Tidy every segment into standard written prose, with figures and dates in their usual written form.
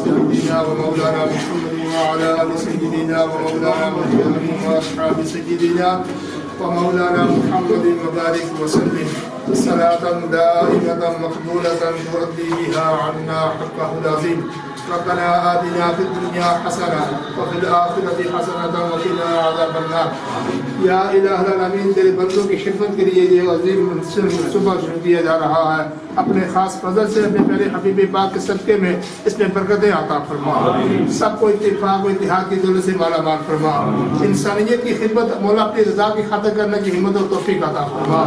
سيدنا ومولانا محمد وعلى آل سيدنا ومولانا محمد وأصحاب سيدنا ومولانا محمد وبارك وسلم صلاة دائمة مقبولة تؤدي بها عنا حقه العظيم. ربنا آتنا في الدنيا حسنة وفي الآخرة حسنة وقنا عذاب النار. یا الہ العالمین تیرے بندوں کی خدمت کے لیے یہ عظیم صبح شروع کیا جا رہا ہے، اپنے خاص فضل سے اپنے پیارے حبیب پاک کے صدقے میں اس میں برکتیں عطا فرما، سب کو اتفاق و اتحاد کی دولت سے مالا مال فرما، انسانیت کی خدمت مولا اپنی رضا کی خاطر کرنے کی ہمت و توفیق عطا فرما۔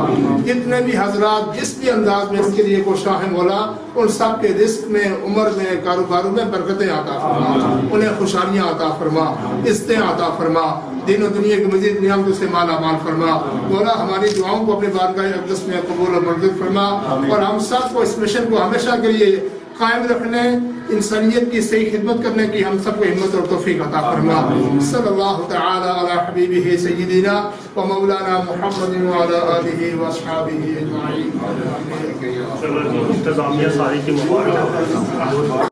جتنے بھی حضرات جس بھی انداز میں اس کے لیے کوشاں ہیں مولا، ان سب کے رزق میں، عمر میں، کاروباروں میں برکتیں عطا فرما، انہیں خوشحالیاں عطا فرما، عزتیں عطا فرما، دین و دنیا کی مزید نعمتوں سے مالا مال فرما۔ مولا ہماری دعاؤں کو اپنے بارگاہ اقدس میں قبول و منظور فرما، اور ہم سب کو اس مشن کو ہمیشہ کے لیے قائم رکھنے، انسانیت کی صحیح خدمت کرنے کی ہم سب کو ہمت اور توفیق عطا فرما۔ صلی اللہ تعالی علی حبیبہ سیدنا و مولانا محمد وعلی آلہ واصحابہ اجمعین۔ انتظامیہ ساری کی مبارک